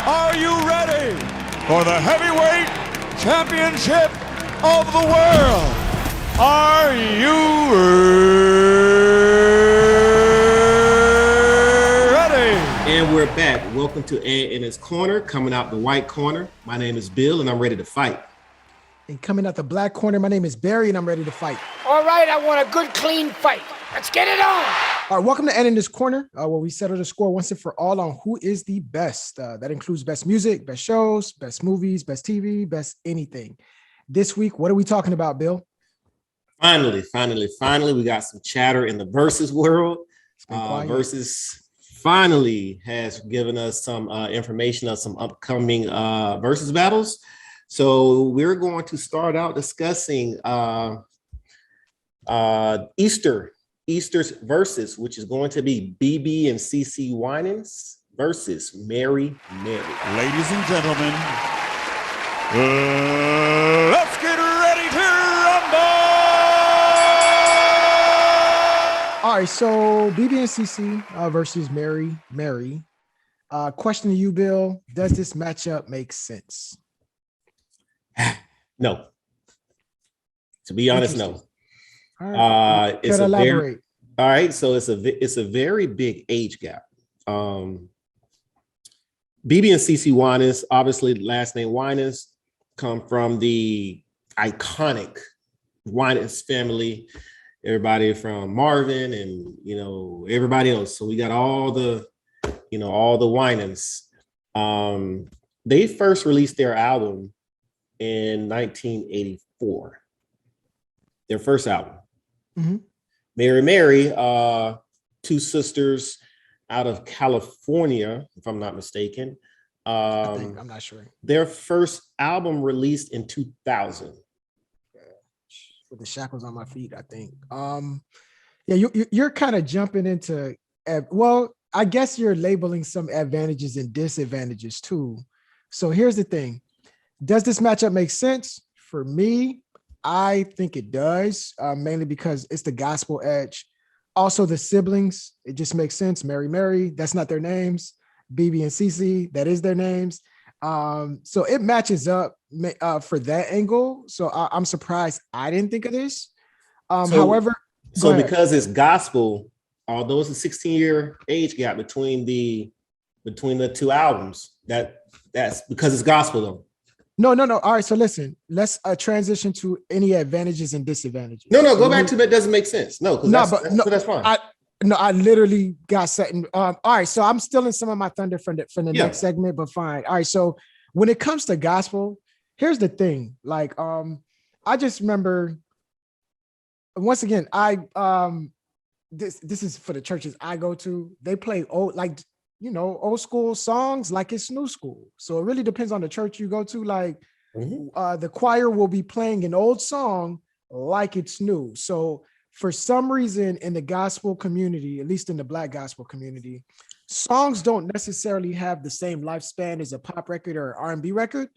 Are you ready for the heavyweight championship of the world? Are you ready? And we're back. Welcome to Ed in His Corner, coming out the white corner. My name is Bill, and I'm ready to fight. And coming out the black corner, my name is Barry, and I'm ready to fight. All right, I want a good, clean fight. Let's get it on. All right, welcome to Ed in This Corner, where we settle the score once and for all on who is the best. That includes best music, best shows, best movies, best TV, best anything. This week, what are we talking about, Bill? Finally, we got some chatter in the Verzuz world. Verzuz finally has given us some information of some upcoming Verzuz battles. So we're going to start out discussing Easter's Verzuz, which is going to be BeBe and CeCe Winans versus Mary. Ladies and gentlemen, let's get ready to rumble! All right, so BeBe and CeCe versus Mary. Question to you, Bill. Does this matchup make sense? No. To be honest, no. All right. It's a elaborate. All right, so it's a very big age gap. BeBe and CeCe Winans, obviously last name Winans, come from the iconic Winans family. Everybody from Marvin and everybody else. So we got all the Winans. They first released their album in 1984. Their first album. Mm-hmm. Mary, two sisters out of California, if I'm not mistaken. I'm not sure. Their first album released in 2000. With the shackles on my feet, I think. You're kind of jumping into, I guess you're labeling some advantages and disadvantages too. So here's the thing. Does this matchup make sense? For me, I think it does, mainly because it's the gospel edge. Also, the siblings, it just makes sense. Mary, that's not their names. BeBe and CeCe, that is their names. So it matches up for that angle. So I'm surprised I didn't think of this. However, because it's gospel, although it's a 16-year age gap between the two albums, that's because it's gospel though. No. All right, so listen, let's transition to any advantages and disadvantages. No, go back to that. Doesn't make sense. That's fine. I literally got set. All right, so I'm stealing some of my thunder from the next segment, but fine. All right, so when it comes to gospel, here's the thing. Like, I just remember. Once again, this is for the churches I go to. They play old school songs like it's new school. So it really depends on the church you go to. Like, the choir will be playing an old song like it's new. So for some reason in the gospel community, at least in the Black gospel community, songs don't necessarily have the same lifespan as a pop record or R&B record.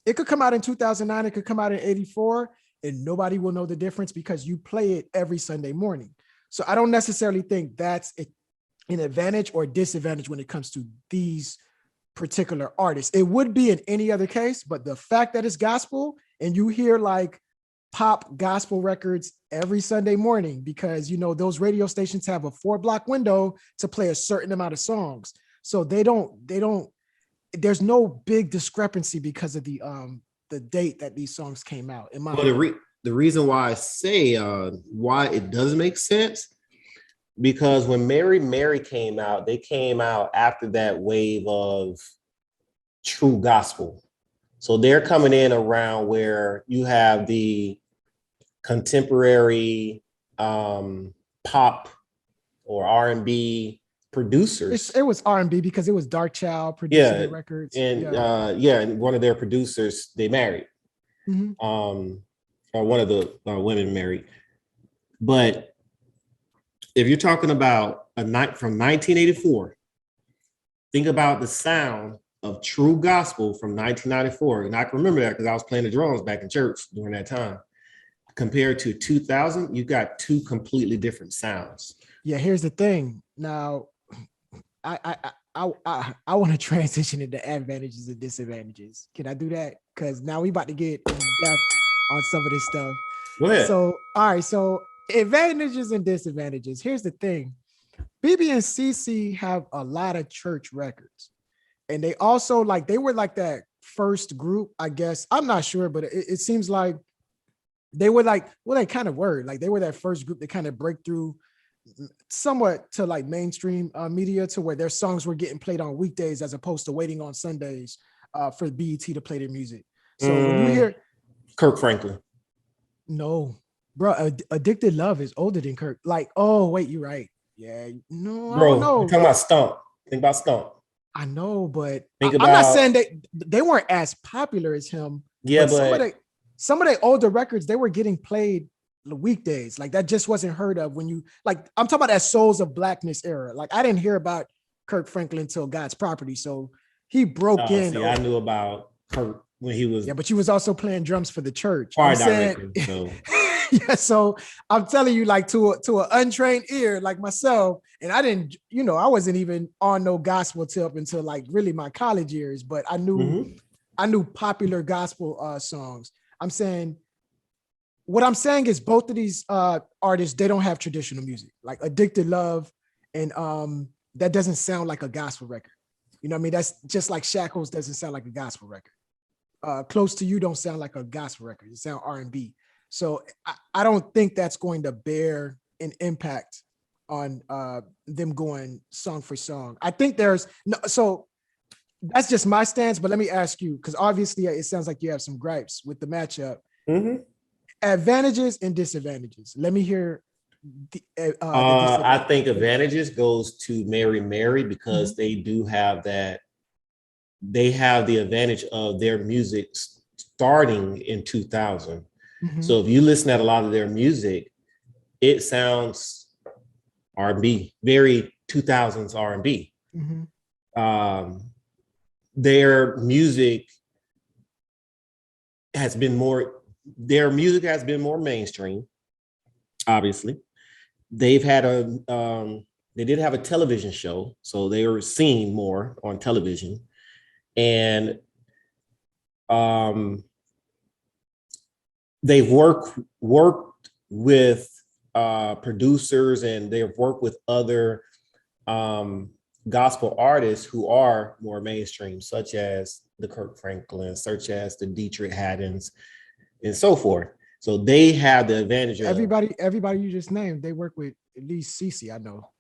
It could come out in 2009, it could come out in 84, and nobody will know the difference because you play it every Sunday morning. So I don't necessarily think that's an advantage or disadvantage when it comes to these particular artists. It would be in any other case, but the fact that it's gospel and you hear like pop gospel records every Sunday morning, because those radio stations have a 4-block window to play a certain amount of songs. So they don't, there's no big discrepancy because of the date that these songs came out. The reason why I say why it does make sense, because when Mary came out, they came out after that wave of true gospel. So they're coming in around where you have the contemporary pop or R&B producers. It was R&B because it was Dark Child producing the records. And and one of their producers, they married. Mm-hmm. Or one of the women married. But if you're talking about a night from 1984, think about the sound of true gospel from 1994. And I can remember that because I was playing the drums back in church during that time. Compared to 2000, you've got two completely different sounds. Yeah, here's the thing. Now, I want to transition into advantages and disadvantages. Can I do that? Because now we about to get in depth on some of this stuff. Go ahead. So, all right. So advantages and disadvantages. Here's the thing. BeBe and CeCe have a lot of church records. And they also they were like that first group, I guess. I'm not sure, but it seems like they were they kind of were. Like they were that first group that kind of break through somewhat to like mainstream media to where their songs were getting played on weekdays as opposed to waiting on Sundays for BET to play their music. So when you hear Kirk Franklin. No, bro, Addicted Love is older than Kirk. Like, oh, wait, you're right. Yeah, no, Bro, I don't know. I'm talking about Stomp. Think about Stomp. I know, but I'm not saying they weren't as popular as him. Yeah, but some of the older records, they were getting played the weekdays. Like that just wasn't heard of when you I'm talking about that Souls of Blackness era. Like I didn't hear about Kirk Franklin until God's Property. So he broke in. See, I knew about Kirk when he was. Yeah, but you was also playing drums for the church. Choir director. So. Yeah, so I'm telling you, like to an untrained ear like myself, and I didn't, I wasn't even on no gospel tip until like really my college years, but I knew popular gospel songs. What I'm saying is both of these artists, they don't have traditional music, like Addicted Love, and that doesn't sound like a gospel record. You know what I mean? That's just like Shackles doesn't sound like a gospel record. Close to You don't sound like a gospel record. It sounds R&B. So I don't think that's going to bear an impact on them going song for song. I think so that's just my stance, but let me ask you, because obviously it sounds like you have some gripes with the matchup. Mm-hmm. Advantages and disadvantages. Let me hear. I think advantages goes to Mary Mary because they do have that. They have the advantage of their music starting in 2000. So if you listen at a lot of their music, it sounds R&B, very 2000s R&B. Their music has been more mainstream, obviously. They've had they did have a television show, so they were seen more on television. And they've worked with producers, and they've worked with other gospel artists who are more mainstream, such as the Kirk Franklin, such as the Dietrich Haddons, and so forth. So they have the advantage of everybody you just named. They work with at least CeCe, I know.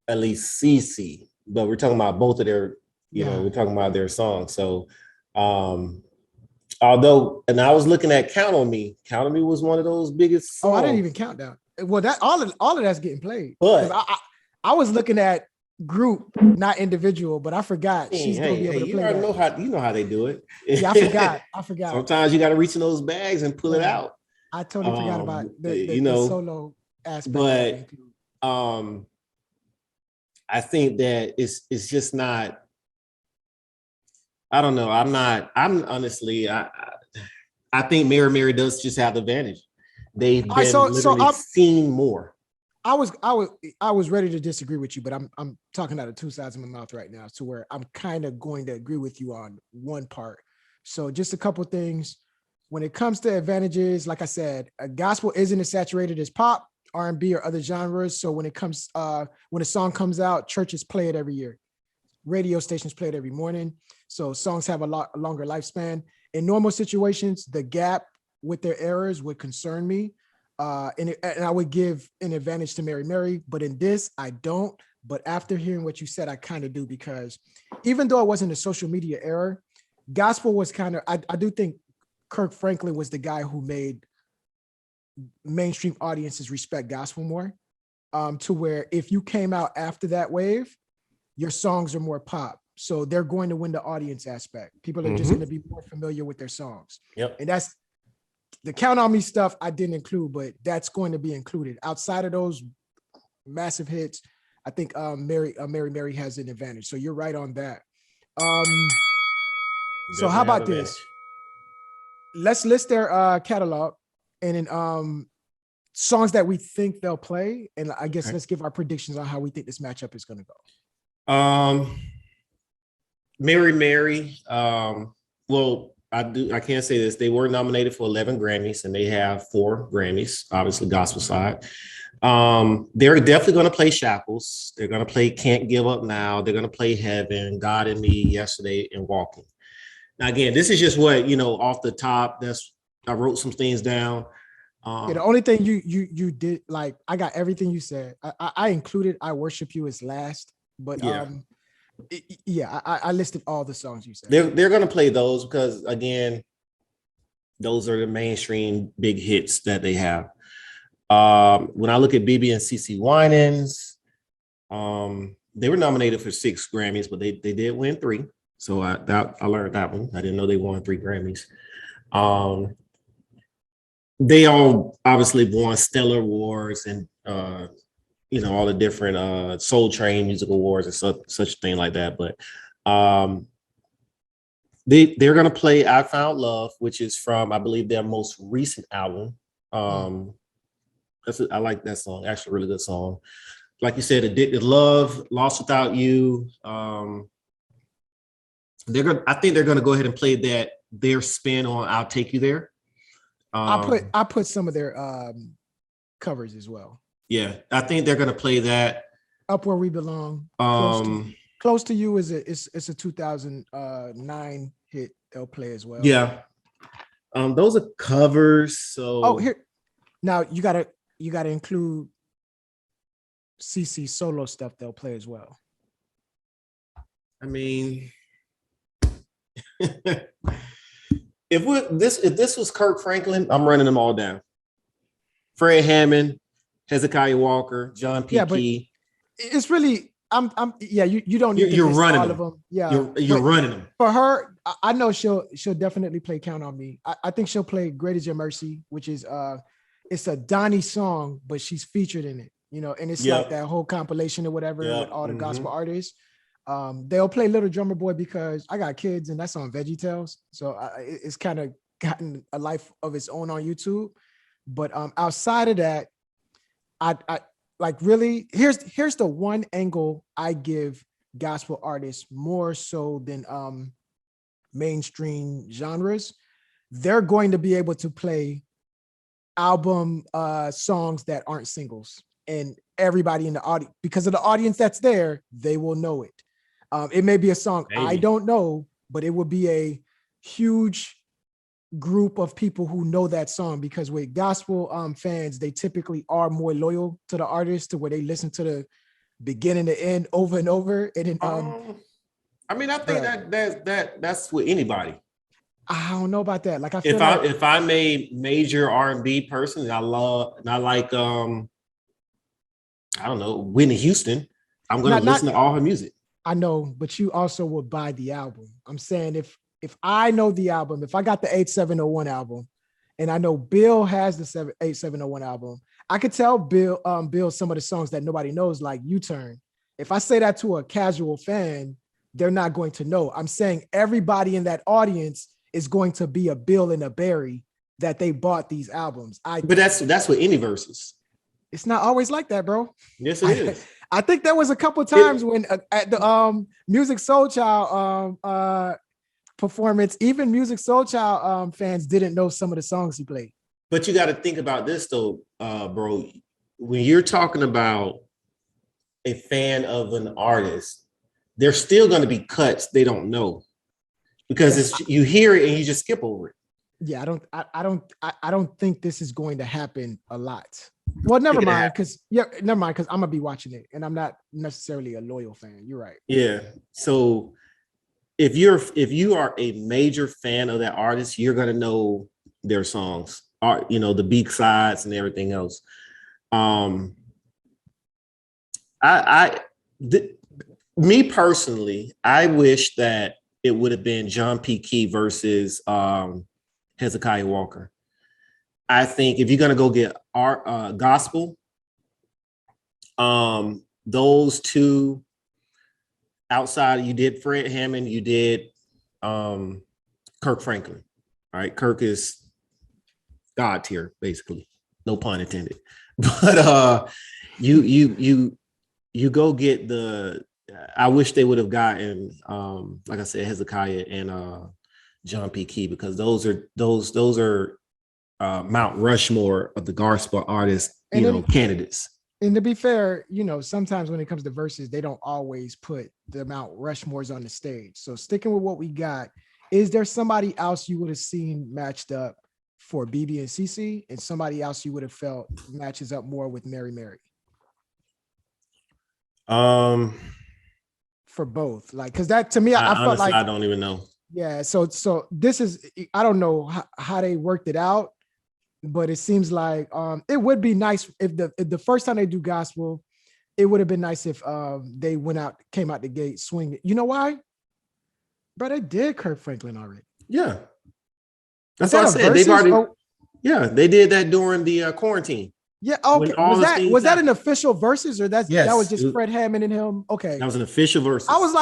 At least CeCe, but we're talking about both of their, we're talking about their songs. So although, and I was looking at Count on Me was one of those biggest songs. Oh, I didn't even count down. Well, that all of that's getting played. But I was looking at group, not individual, but I forgot she's gonna be able to play. You know how they do it. Yeah, I forgot. Sometimes you got to reach in those bags and pull it out. I totally forgot about the solo aspect. But I think that it's just not. I don't know. I'm honestly. I think Mary does just have the advantage. They've been seen more. I was ready to disagree with you, but I'm talking out of two sides of my mouth right now, to where I'm kind of going to agree with you on one part. So just a couple of things. When it comes to advantages, like I said, gospel isn't as saturated as pop, R&B, or other genres. So when a song comes out, churches play it every year. Radio stations play it every morning. So songs have a longer lifespan. In normal situations, the gap with their errors would concern me. And I would give an advantage to Mary Mary, but in this, I don't. But after hearing what you said, I kind of do, because even though it wasn't a social media era, gospel was kind of, I do think Kirk Franklin was the guy who made mainstream audiences respect gospel more, to where if you came out after that wave, your songs are more pop. So they're going to win the audience aspect. People are just going to be more familiar with their songs. Yep. And that's the Count on Me stuff I didn't include, but that's going to be included. Outside of those massive hits, I think Mary Mary has an advantage. So you're right on that. So how about this? Let's list their catalog and then songs that we think they'll play. And I guess let's give our predictions on how we think this matchup is going to go. Um, Mary Mary. Well, I can't say this. They were nominated for 11 Grammys, and they have 4 Grammys, obviously gospel side. They're definitely going to play Shackles. They're going to play Can't Give Up Now. They're going to play Heaven, God in Me, Yesterday, and Walking. Now, again, this is just what, off the top. I wrote some things down. Yeah, the only thing you did, like, I got everything you said. I included I Worship You as last, but I listed all the songs you said. They're going to play those because, again, those are the mainstream big hits that they have. When I look at BeBe and CeCe Winans, they were nominated for 6 Grammys, but they did win 3. So I learned that one. I didn't know they won 3 Grammys. They all obviously won Stellar Awards and all the different Soul Train Music Awards and such a thing like that. But they're gonna play I Found Love, which is from, I believe, their most recent album. I like that song, actually a really good song. Like you said, Addicted Love, Lost Without You. I think they're gonna go ahead and play their spin on I'll Take You There. I put some of their covers as well. Yeah, I think they're gonna play that. Up Where We Belong. Close to You is a 2009 hit. They'll play as well. Yeah. Those are covers. So here now you gotta include CeCe solo stuff. They'll play as well. I mean, if this was Kirk Franklin, I'm running them all down. Fred Hammond, Hezekiah Walker, John P. Yeah, but Key. It's really you don't need you're running all them. of them. Yeah, you're running them. For her, I know she'll definitely play Count on Me. I think she'll play Great Is Your Mercy, which is it's a Donnie song, but she's featured in it, and it's like that whole compilation or whatever with all the gospel artists. They'll play Little Drummer Boy because I got kids and that's on VeggieTales. So it's kind of gotten a life of its own on YouTube. But outside of that, I like really, here's the one angle I give gospel artists more so than mainstream genres. They're going to be able to play album songs that aren't singles, and everybody in the audience, because of the audience that's there, they will know it. It may be a song I don't know, but it would be a huge group of people who know that song, because with gospel fans, they typically are more loyal to the artist, to where they listen to the beginning to end over and over. And then I mean, I think that's with anybody. I don't know about that. Like, I feel if I'm a major R&B person and I like I don't know, Whitney Houston, I'm gonna listen to all her music. I know, but you also would buy the album. I'm saying if I know the album, if I got the 8701 album, and I know Bill has the 8701 album, I could tell Bill some of the songs that nobody knows, like U-Turn. If I say that to a casual fan, they're not going to know. I'm saying everybody in that audience is going to be a Bill and a Barry that they bought these albums. But that's with any Verzuz. It's not always like that, bro. Yes, it is. I think there was a couple times when at the Music Soul Child performance, even Music Soul Child fans didn't know some of the songs he played. But you got to think about this though, bro. When you're talking about a fan of an artist, there's still going to be cuts they don't know, because you hear it and you just skip over it. Yeah, I don't think this is going to happen a lot. Well, never mind, because I'm gonna be watching it, and I'm not necessarily a loyal fan. You're right. Yeah. So if you are a major fan of that artist, you're gonna know their songs, the B-sides and everything else. Me personally, I wish that it would have been John P. Key versus Hezekiah Walker. I think if you're gonna go get our gospel, those two outside, you did Fred Hammond, you did Kirk Franklin. All right, Kirk is God tier, basically. No pun intended. But you go get the I wish they would have gotten, like I said, Hezekiah and John P. Key, because those are Mount Rushmore of the gospel artists, candidates. And to be fair, sometimes when it comes to verses, they don't always put the Mount Rushmores on the stage. So sticking with what we got, is there somebody else you would have seen matched up for BeBe and CeCe, and somebody else you would have felt matches up more with Mary Mary? For both, like, because that to me, I felt honestly, like I don't even know. Yeah, so this is, I don't know how they worked it out, but it seems like it would be nice if the first time they do gospel, it would have been nice if they came out the gate swinging. You know why? Bro, they did Kirk Franklin already. Yeah, that's what I said. They've already. Oh, yeah, they did that during the quarantine. Yeah. Okay. Was that an official versus, or that was just Fred Hammond and him? Okay. That was an official versus. I was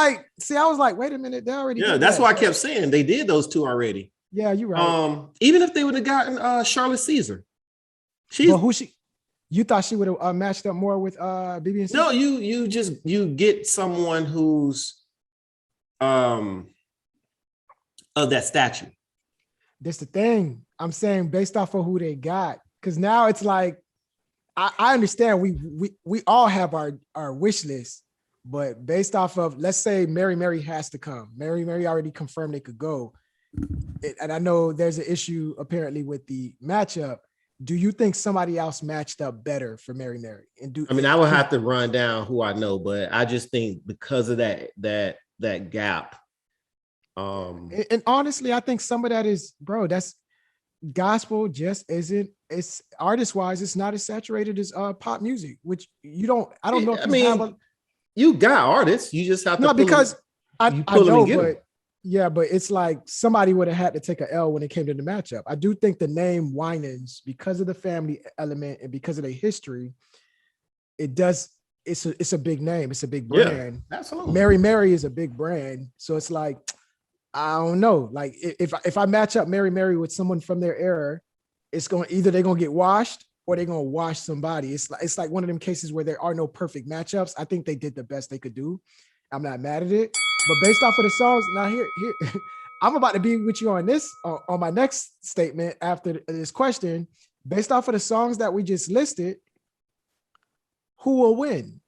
like, wait a minute, they already. Yeah, that's why I kept saying they did those two already. Yeah, you're right. Even if they would have gotten Charlotte Caesar, you thought she would have matched up more with BeBe and CeCe? No, you get someone who's of that stature. That's the thing. I'm saying based off of who they got, because now it's like, I understand we all have our wish list, but based off of, let's say Mary has to come. Mary already confirmed they could go. And I know there's an issue apparently with the matchup. Do you think somebody else matched up better for Mary? I would have to run down who I know, but I just think because of that gap. And honestly, I think some of that is, bro, that's gospel just isn't, it's artist wise, it's not as saturated as pop music, which I don't know if you got artists, you just have to I know, but it's like somebody would have had to take an L when it came to the matchup. I do think the name Winans, because of the family element and because of their history, it's a big name, it's a big brand. Yeah, absolutely. Mary is a big brand, so it's like, I don't know. Like if I match up Mary with someone from their era, it's going either they're gonna get washed or they're gonna wash somebody. It's like one of them cases where there are no perfect matchups. I think they did the best they could do. I'm not mad at it, but based off of the songs, now here I'm about to be with you on this on my next statement after this question. Based off of the songs that we just listed, who will win?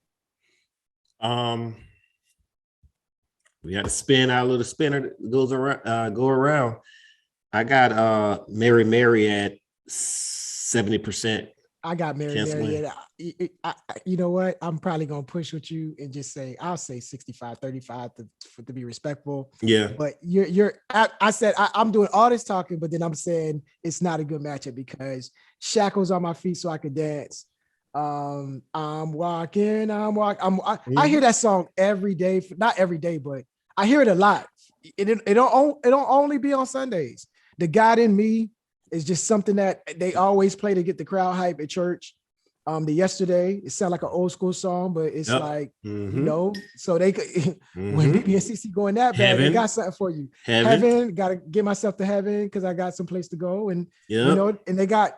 We had to spin our little spinner that goes around, go around. I got Mary at 70%. I got Mary. You know what? I'm probably gonna push with you and just say I'll say 65-35 to be respectful. Yeah. But I said I'm doing all this talking, but then I'm saying it's not a good matchup because shackles on my feet so I could dance. I'm walking. I hear that song every day. Not every day, but I hear it a lot. It don't only be on Sundays. The God in Me is just something that they always play to get the crowd hype at church. The Yesterday, it sounds like an old school song, but it's like, so they could, when BeBe and CeCe going that bad, they got something for you. Heaven, got to get myself to heaven because I got some place to go. And, and they got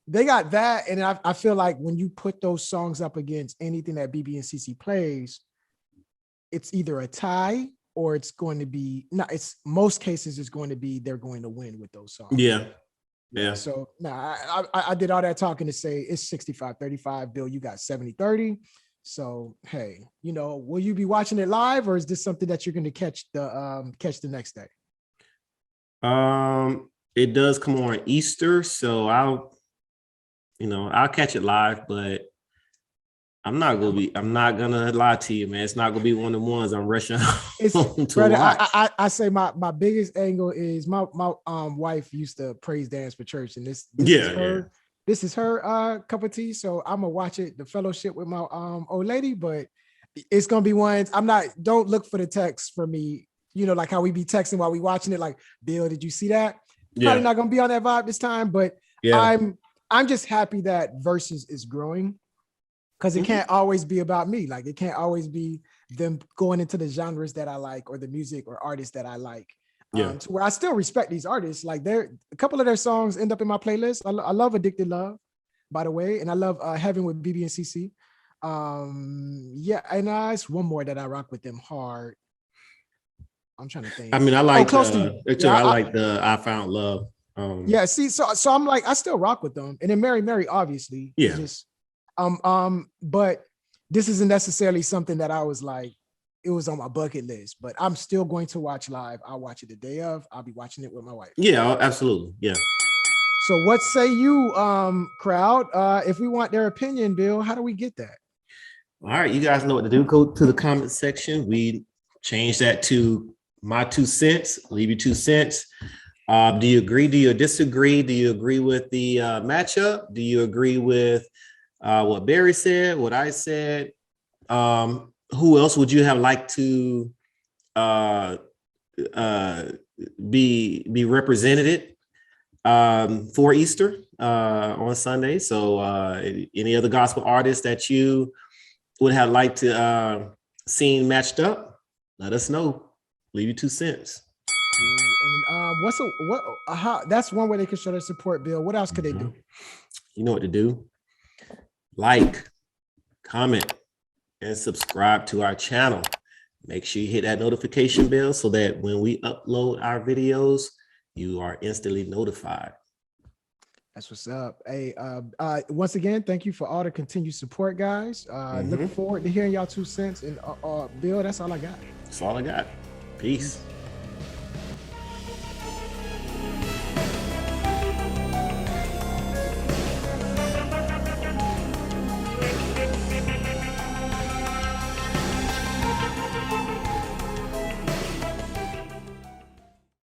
that. And I feel like when you put those songs up against anything that BeBe and CeCe plays, it's either a tie or it's going to be, most cases it's going to be, they're going to win with those songs. Yeah. Yeah. So I did all that talking to say it's 65-35. Bill, you got 70-30. So hey, will you be watching it live, or is this something that you're going to catch the next day? It does come on Easter, so I'll catch it live, but I'm not gonna lie to you, man. It's not gonna be one of the ones I'm rushing home to watch. I say my biggest angle is my wife used to praise dance for church, and this is her cup of tea. So I'm gonna watch it, the fellowship with my old lady, but it's gonna be ones don't look for the text for me, like how we be texting while we watching it, like, Bill, did you see that? Probably not gonna be on that vibe this time, but I'm just happy that Verzuz is growing. Because it can't always be about me. Like, it can't always be them going into the genres that I like or the music or artists that I like. To where I still respect these artists. Like, a couple of their songs end up in my playlist. I love Addicted Love, by the way. And I love Heaven with BeBe and CeCe. Yeah, and it's one more that I rock with them hard. I'm trying to think. I mean, I like Close to You. actually, Yeah, I like the I Found Love. yeah. See, so I'm like, I still rock with them, and then Mary Mary, obviously. Yeah. It's just but this isn't necessarily something that I was like, it was on my bucket list, but I'm still going to watch live. I'll watch it the day of. I'll be watching it with my wife. Yeah, absolutely. Yeah. So what say you, crowd? If we want their opinion, Bill, how do we get that? All right, you guys know what to do. Go to the comment section. We changed that to my 2 cents. Leave your 2 cents. Do you agree? Do you disagree? Do you agree with the matchup? Do you agree with what Barry said? What I said? Who else would you have liked to be represented for Easter on Sunday? So any other gospel artists that you would have liked to seen matched up? Let us know. Leave your 2 cents. And how that's one way they can show their support, Bill. What else could they do? You know what to do. Like, comment, and subscribe to our channel. Make sure you hit that notification bell so that when we upload our videos, you are instantly notified. That's what's up. Hey, once again, thank you for all the continued support, guys. Looking forward to hearing y'all 2 cents. And Bill, that's all I got. That's all I got. Peace.